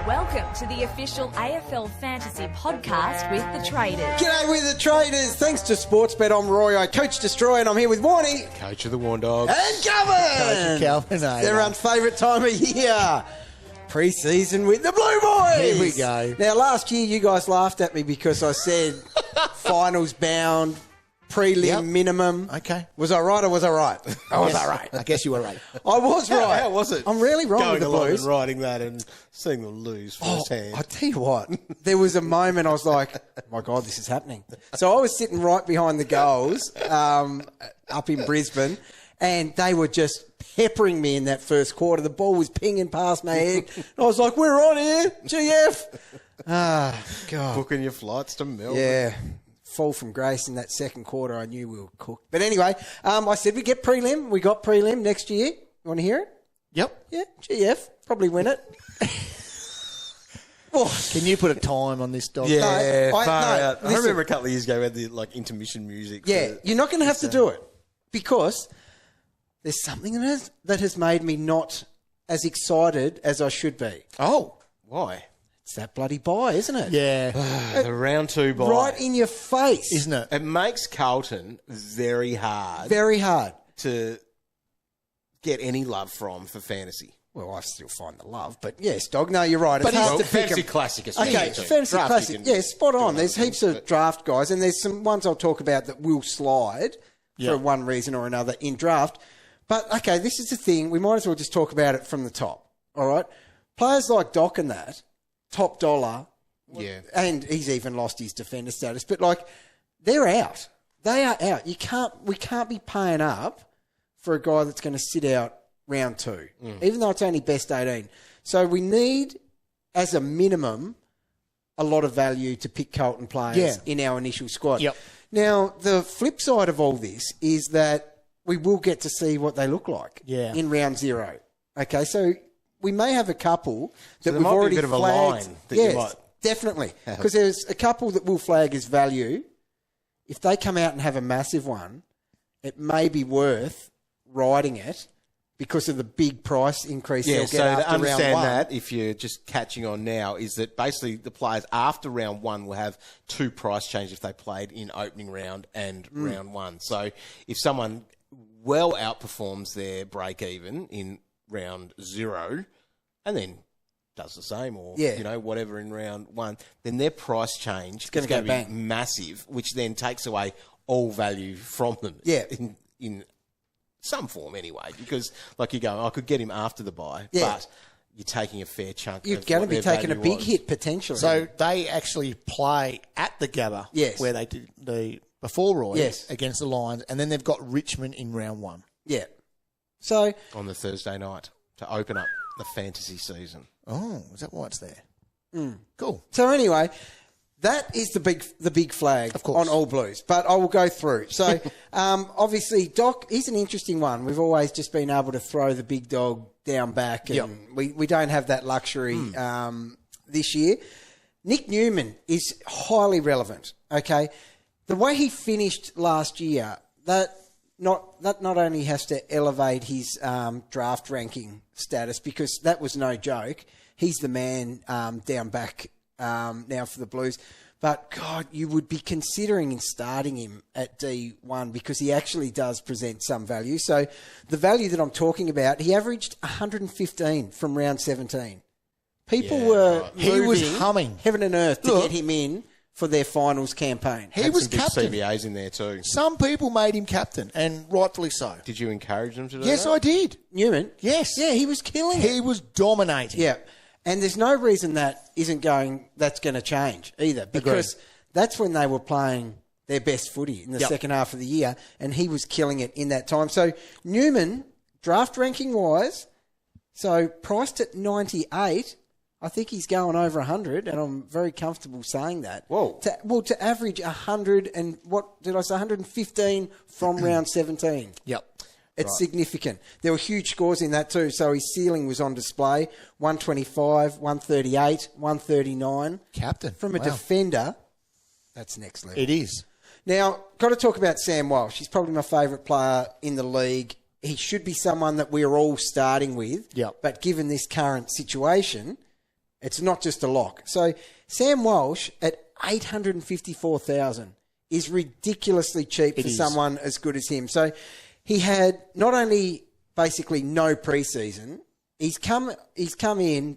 Welcome to the official AFL Fantasy podcast with the Traders. G'day with the Traders. Thanks to Sportsbet, I'm Roy. I Coach Destroy, and I'm here with Warnie. Coach of the Warn Dogs. And Calvin. Coach of Calvin. Everyone's favourite time of year. Pre-season with the Blue Boys. Here we go. Now, last year you guys laughed at me because I said finals bound, prelim minimum. Okay. Was I right or was I right? I was right. I guess you were right. I was right. How was it? I'm really wrong Going with the along Blues. and writing that and seeing them lose firsthand. I tell you what, there was a moment I was like, oh my God, this is happening. So I was sitting right behind the goals up in Brisbane, and they were just peppering me in that first quarter. The ball was pinging past my head. And I was like, we're on here, GF. Ah, God. Booking your flights to Melbourne. Yeah. Fall from grace in that second quarter. I knew we were cooked. But anyway, I said we get prelim. We got prelim next year. You want to hear it? Yep. Yeah, GF. Probably win it. Can you put a time on this, dog? Yeah, No, far out. I listen. remember a couple of years ago we had the intermission music. Yeah, you're not going to have to do it because there's something that has made me not as excited as I should be. Oh, why? It's that bloody buy, isn't it? Yeah. The round two bye. Right in your face. Isn't it? It makes Carlton very hard Very hard. to get any love from for fantasy. Well, I still find the love, but yes, dog, no, you're right. It's But hard Well, to pick fantasy 'em. classic especially. Okay, too. fantasy Draft, classic. you can Yeah, spot do on. other There's things, heaps of but- draft guys, and there's some ones I'll talk about that will slide for one reason or another in draft. But, okay, this is the thing. We might as well just talk about it from the top, all right? Players like Doc and that, top dollar, Yeah. and he's even lost his defender status, but, like, they're out. They are out. We can't be paying up for a guy that's going to sit out round two, even though it's only best 18. So we need, as a minimum, a lot of value to pick Carlton players in our initial squad. Yep. Now, the flip side of all this is that we will get to see what they look like in round zero. Okay, so we may have a couple that there we've might be a already bit of a flagged. line that you Yes, might definitely. Because there's a couple that will flag as value. If they come out and have a massive one, it may be worth riding it because of the big price increase Yeah, they'll get so after to understand round one. that, if you're just catching on now, is that basically the players after round one will have two price changes if they played in opening round and round one. So if someone well outperforms their break even in round zero and then does the same or whatever in round one, then their price change is gonna going go to be bang. massive, which then takes away all value from them. Yeah. In some form anyway, because like you go, I could get him after the bye, Yeah. but you're taking a fair chunk. You're of going to what be their taking a value big was. hit potentially. So they actually play at the Gabba, Yes. where they did the before Roy Yes. against the Lions, and then they've got Richmond in round one. yeah. So on the Thursday night to open up the fantasy season. Oh, is that why it's there? Cool. So anyway, that is the big flag Of course. on all Blues. But I will go through. So obviously, Doc, he's an interesting one. We've always just been able to throw the big dog down back, and we don't have that luxury this year. Nic Newman is highly relevant. Okay, the way he finished last year, that not only has to elevate his draft ranking status, because that was no joke. He's the man down back now for the Blues. But, God, you would be considering in starting him at D1 because he actually does present some value. So the value that I'm talking about, he averaged 115 from round 17. People were He was moving humming. heaven and earth to Look. get him in for their finals campaign. He Had was some good captain. CBAs in there too. Some people made him captain, and rightfully so. Did you encourage them to do Yes, that? I did. Newman? Yes. Yeah, he was killing it. He was dominating. Yeah. And there's no reason that's going to change either, because that's when they were playing their best footy in the second half of the year, and he was killing it in that time. So Newman, draft ranking wise, so priced at 98, I think he's going over 100, and I'm very comfortable saying that. Whoa. To average 100 and what did I say, 115 from round 17. Yep. It's significant. There were huge scores in that too. So his ceiling was on display. 125, 138, 139. Captain. From a Wow. defender, that's next level. It is. Now, got to talk about Sam Walsh. He's probably my favourite player in the league. He should be someone that we're all starting with. Yep. But given this current situation, It's not just a lock. So Sam Walsh at 854,000 is ridiculously cheap for someone as good as him. So he had not only basically no preseason, he's come in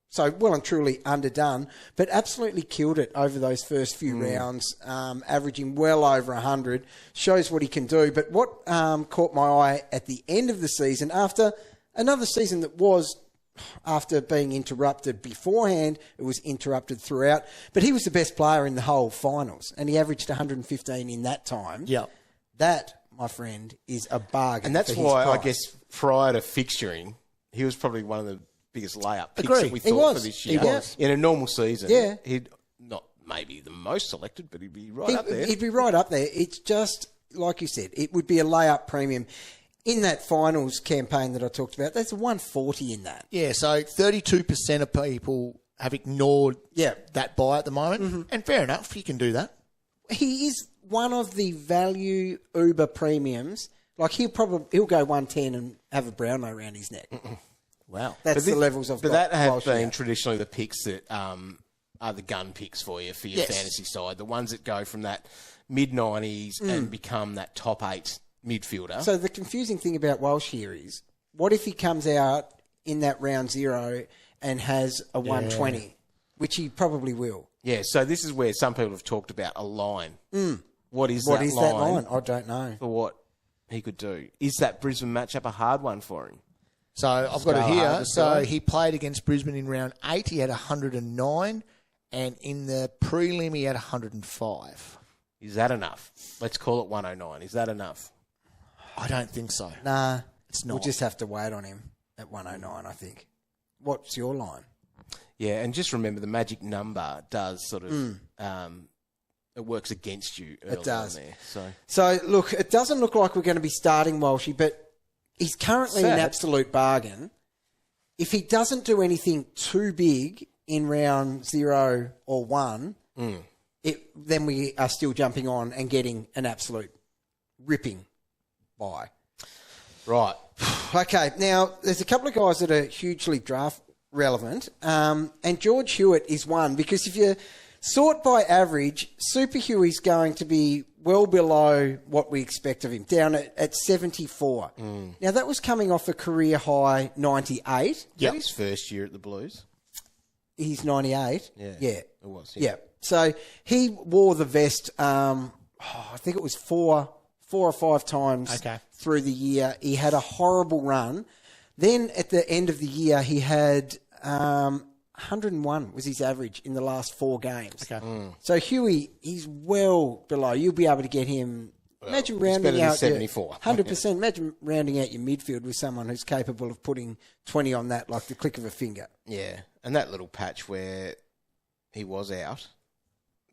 so well and truly underdone, but absolutely killed it over those first few rounds, averaging well over 100. Shows what he can do. But what caught my eye at the end of the season, after another season that was, after being interrupted beforehand, it was interrupted throughout. But he was the best player in the whole finals, and he averaged 115 in that time. Yeah. That, my friend, is a bargain. And that's for why his I price. guess prior to fixturing, he was probably one of the biggest layup picks Agreed. that we He thought was. for this He year. was. In a normal season, Yeah. he'd not maybe the most selected, but he'd be right up there. He'd be right up there. It's just, like you said, it would be a layup premium. In that finals campaign that I talked about, there's a 140 in that. Yeah, so 32% of people have ignored that buy at the moment. And fair enough, you can do that. He is one of the value Uber premiums. Like, he'll go 110 and have a Brownlow around his neck. Wow. That's the levels I've got. But that have Walsh been out. traditionally the picks that are the gun picks for your fantasy side. The ones that go from that mid-90s and become that top 8 midfielder. So the confusing thing about Walsh here is, what if he comes out in that round 0 and has a 120, which he probably will. Yeah, so this is where some people have talked about a line. What is What that is line that line? I don't know. for what he could do? Is that Brisbane matchup a hard one for him? So I've got it Scale here. hard, So Scale. he played against Brisbane in round 8. He had 109. And in the prelim, he had 105. Is that enough? Let's call it 109. Is that enough? I don't think so. Nah, It's not. we'll just have to wait on him at 109, I think. What's your line? Yeah, and just remember the magic number does sort of it works against you. Early does. on there, so So, look, it doesn't look like we're going to be starting Walshy, but he's currently an Sad. absolute bargain. If he doesn't do anything too big in round 0 or 1, then we are still jumping on and getting an absolute ripping buy. right. Okay, now there's a couple of guys that are hugely draft relevant, and George Hewett is one, because if you sort by average, Super Huey's going to be well below what we expect of him, down at 74. Now, that was coming off a career high 98. Is that his first year at the Blues? He's 98. Yeah. Yeah. It was. Yeah. So he wore the vest, I think it was four or five times through the year. He had a horrible run. Then at the end of the year, he had 101 was his average in the last 4 games. So Huey, he's well below. You'll be able to get him. Imagine rounding better than out 74. 100%. Imagine rounding out your midfield with someone who's capable of putting 20 on that like the click of a finger. Yeah, and that little patch where he was out,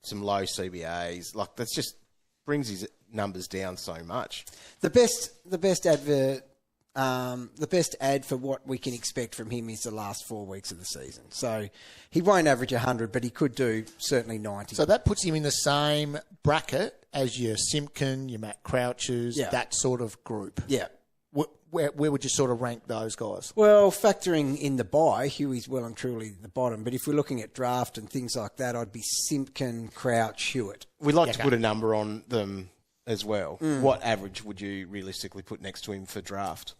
some low CBAs, like that's just brings his numbers down so much. The best advert. The best ad for what we can expect from him is the last 4 weeks of the season. So he won't average 100, but he could do certainly 90. So that puts him in the same bracket as your Simpkin, your Matt Crouches, that sort of group. Yeah. Where would you sort of rank those guys? Well, factoring in the buy, Huey's well and truly the bottom. But if we're looking at draft and things like that, I'd be Simpkin, Crouch, Hewett. We'd like to put a number on them as well. What average would you realistically put next to him for draft?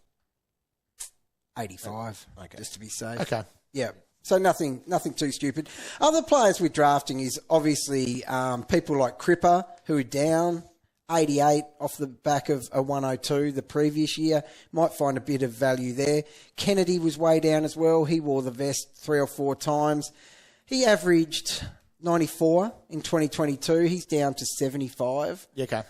85, just to be safe. Okay. Yeah. So nothing too stupid. Other players we're drafting is obviously people like Cripper, who are down 88 off the back of a 102 the previous year. Might find a bit of value there. Kennedy was way down as well. He wore the vest 3 or 4 times. He averaged 94 in 2022. He's down to 75. Yeah, okay.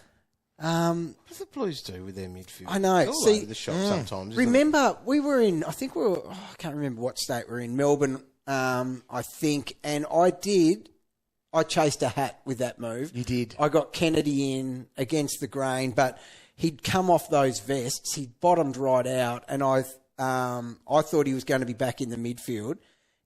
Um, What do the Blues do with their midfield? I know. They're all See, over the shop sometimes. isn't remember, we were in, I think we were, I can't remember what state we're in, Melbourne, I think, and I chased a hat with that move. You did. I got Kennedy in against the grain, but he'd come off those vests, he'd bottomed right out, and I thought he was going to be back in the midfield.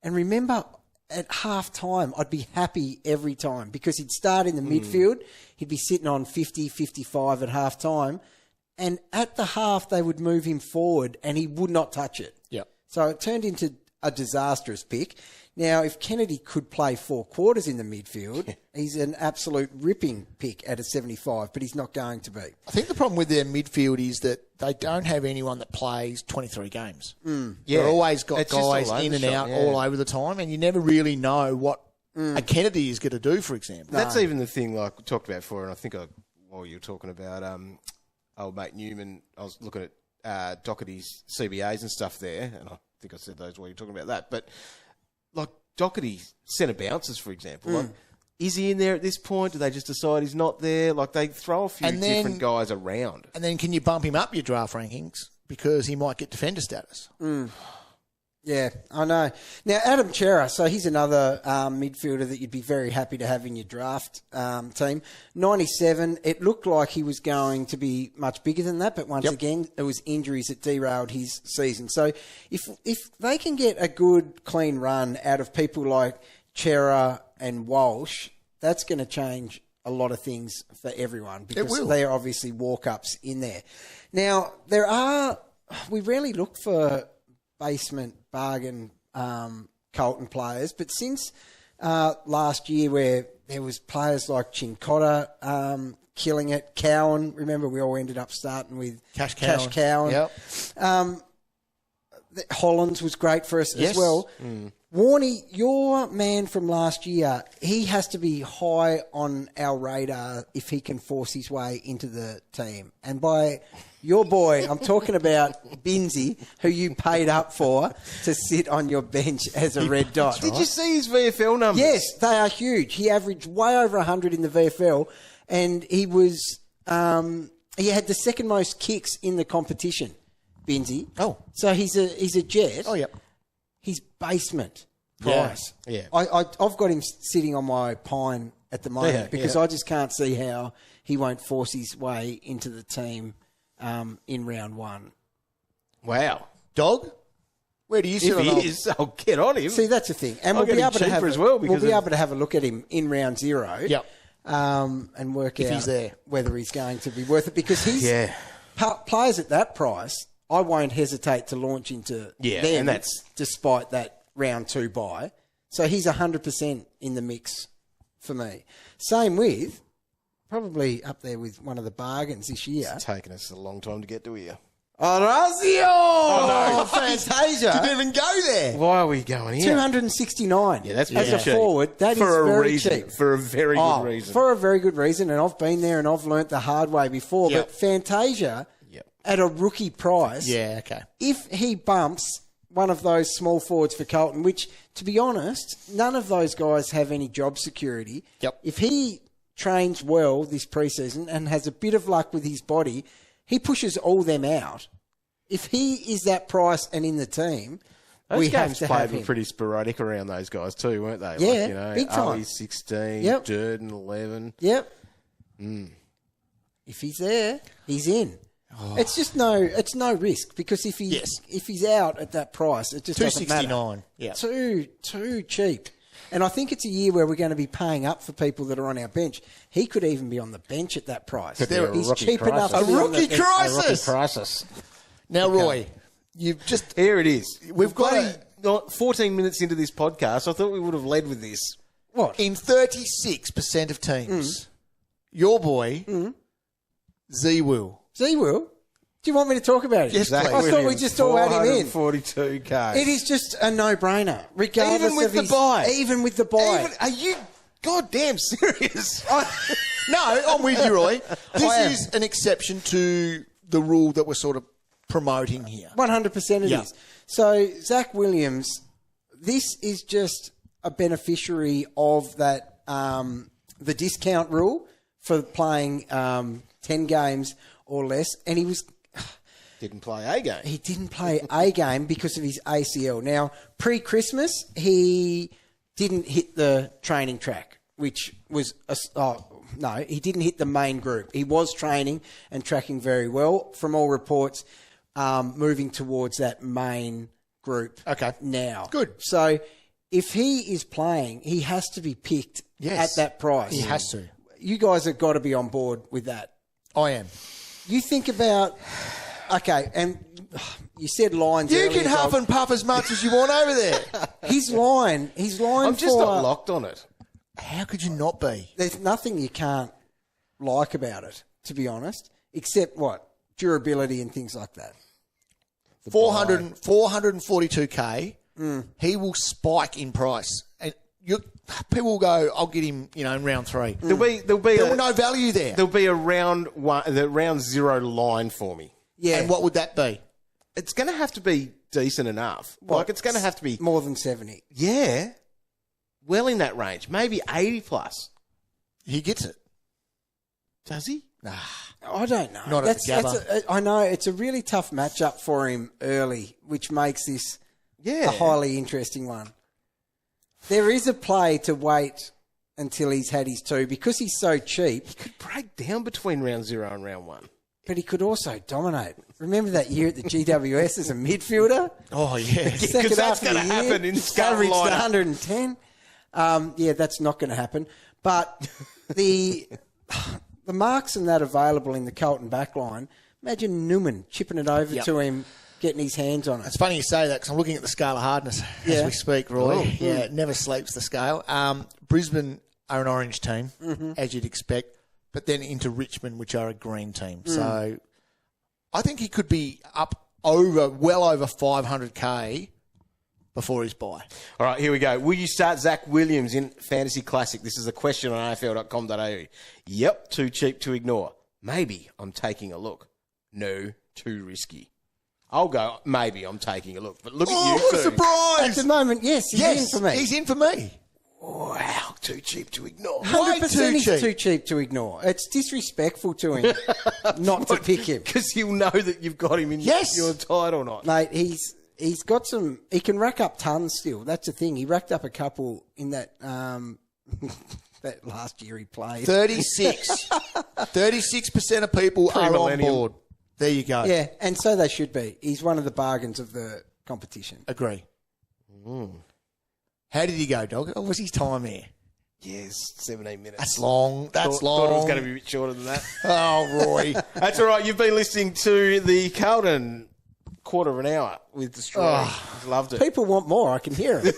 And remember, at half time, I'd be happy every time because he'd start in the midfield. He'd be sitting on 50, 55 at half time. And at the half, they would move him forward and he would not touch it. Yep. So it turned into a disastrous pick. Now, if Kennedy could play 4 quarters in the midfield, he's an absolute ripping pick at a 75, but he's not going to be. I think the problem with their midfield is that they don't have anyone that plays 23 games. Yeah. They've always got It's just all guys over in the and shop, out yeah. all over the time, and you never really know what a Kennedy is going to do, for example. That's even the thing like we talked about before, and I think while you were talking about old mate Newman, I was looking at Docherty's CBAs and stuff there, and I think I said those while you were talking about that. But like Docherty centre bounces, for example, like, is he in there at this point? Do they just decide he's not there? Like they throw a few different guys around. And then can you bump him up your draft rankings because he might get defender status? Yeah, I know. Now, Adam Chera, so he's another midfielder that you'd be very happy to have in your draft team. 97, it looked like he was going to be much bigger than that, but once again, it was injuries that derailed his season. So if they can get a good, clean run out of people like Chera and Walsh, that's going to change a lot of things for everyone because they are obviously walk-ups in there. Now, we rarely look for basement bargain Carlton players, but since last year where there was players like Chincotta killing it, Cowan, remember we all ended up starting with Cash Cowan. Yep. Hollands was great for us as well. Warnie, your man from last year, he has to be high on our radar if he can force his way into the team. And by your boy, I'm talking about Binnsy, who you paid up for to sit on your bench as a red dot. Did you see his VFL numbers? Yes, they are huge. He averaged way over 100 in the VFL, and he was he had the second most kicks in the competition, Binnsy. Oh. So he's a jet. Oh, yep. His basement price. Yeah. I've got him sitting on my pine at the moment because I just can't see how he won't force his way into the team in round 1. Wow. Dog? Where do you sit If on he is, I'll get on him. See, that's the thing. And I'll we'll be get him able to have cheaper as well because able to have a look at him in round 0. Yep. And work If out he's there. whether he's going to be worth it because he's players at that price. I won't hesitate to launch into them, and that's despite that round 2 buy. So he's 100% in the mix for me. Same with, probably up there with one of the bargains this year. It's taken us a long time to get to here. Orazio Fantasia. Didn't even go there. Why are we going here? 269. Yeah, that's as pretty a cheap. forward. That is for a very reason. cheap. For a very good reason. For a very good reason, and I've been there and I've learnt the hard way before. Yep. But Fantasia, at a rookie price, Yeah, okay. if he bumps one of those small forwards for Carlton, which, to be honest, none of those guys have any job security. Yep. If he trains well this preseason and has a bit of luck with his body, he pushes all them out. If he is that price and in the team, those we have games to played have were him. pretty sporadic around those guys too, weren't they? Yeah, like, you know, big time. Ali 16, Yep. Durden 11. Yep. If he's there, he's in. It's just no risk because if he's out at that price, it just doesn't matter. 269. Yeah. Too cheap. And I think it's a year where we're going to be paying up for people that are on our bench. He could even be on the bench at that price. They're a He's rookie cheap enough to crisis. be on the rookie bench. crisis. Crisis. Now, Roy, you've just... Here it is. We've got not 14 minutes into this podcast. I thought we would have led with this. What? In 36% of teams, your boy, Z Will. Z Will? Do you want me to talk about it? Yes, Zac please. I thought we Williams, just all had him in. 442k. It is just a no-brainer, regardless Even with of the his, buy. Even with the buy. Are you goddamn serious? No, I'm with you, Roy. I am. This is an exception to the rule that we're sort of promoting here. 100% it is. So, Zac Williams, this is just a beneficiary of that, the discount rule for playing 10 games or less. And he Didn't play a game. He didn't play a game because of his ACL. Now, pre-Christmas, he didn't hit the training track, which was... no, he didn't hit the main group. He was training and tracking very well. From all reports, moving towards that main group now. Good. So, if he is playing, he has to be picked at that price. He has to. You guys have got to be on board with that. I am. You think about... Okay, and you said lines You earlier, can huff Dog. and puff as much as you want over there. His line I'm just not locked on it. How could you not be? There's nothing you can't like about it, to be honest, except what? Durability and things like that. 442K, he will spike in price. And people will go, I'll get him, in round 3. There'll be No value there. There'll be a round 0 line for me. Yeah. And what would that be? It's going to have to be decent enough. Like, it's going to have to be... More than 70. Yeah. Well in that range. Maybe 80 plus. He gets it. Does he? Nah. I don't know. Not at the Gabba. I know it's a really tough matchup for him early, which makes this Yeah. a highly interesting one. There is a play to wait until he's had his 2 because he's so cheap, He could break down between round 0 and round 1. but he could also dominate. Remember that year at the GWS as a midfielder? Oh, yes. Yeah. Second 'cause that's half of the gonna year, happen in Scott averaged lineup. 110. Yeah, that's not going to happen. But the marks and that available in the Carlton backline, imagine Newman chipping it over to him, getting his hands on it. It's funny you say that because I'm looking at the scale of hardness as we speak, Roy. Oh. Yeah, it never sleeps, the scale. Brisbane are an orange team, as you'd expect, but then into Richmond, which are a green team. So I think he could be up well over 500K before his buy. All right, here we go. Will you start Zac Williams in Fantasy Classic? This is a question on afl.com.au. Yep, too cheap to ignore. Maybe I'm taking a look. No, too risky. I'll go, maybe I'm taking a look. But look at you what two. a surprise! At the moment, yes, he's in for me. He's in for me. Wow, too cheap to ignore. 100% he's cheap. too cheap to ignore. It's disrespectful to him not to pick him. Because you'll know that you've got him in your tied or not. Mate, he's got some... He can rack up tons still. That's the thing. He racked up a couple in that that last year he played. 36% of people are on Pre-millennium. board. There you go. Yeah, and so they should be. He's one of the bargains of the competition. Agree. How did he go, Dog? What was his time there? Yes, 17 minutes. That's long. That's long. Thought it was going to be a bit shorter than that. Oh, Roy. That's all right. You've been listening to the Carlton quarter of an hour with Destroy. Loved it. People want more. I can hear it.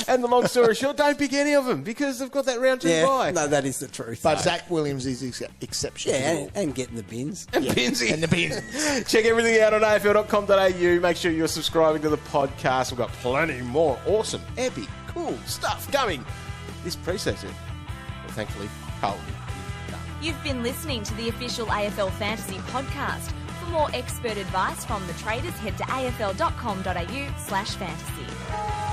And the long story short, don't pick any of them because they've got that round 2 bye. No, that is the truth. But Zac Williams is exceptional. yeah, and getting the bins. And Binsy. And the bins. Check everything out on afl.com.au. Make sure you're subscribing to the podcast. We've got plenty more awesome, epic, cool stuff coming this pre-season. Well, thankfully, Carlton is done. You've been listening to the official AFL Fantasy podcast. For more expert advice from the traders, head to afl.com.au/fantasy.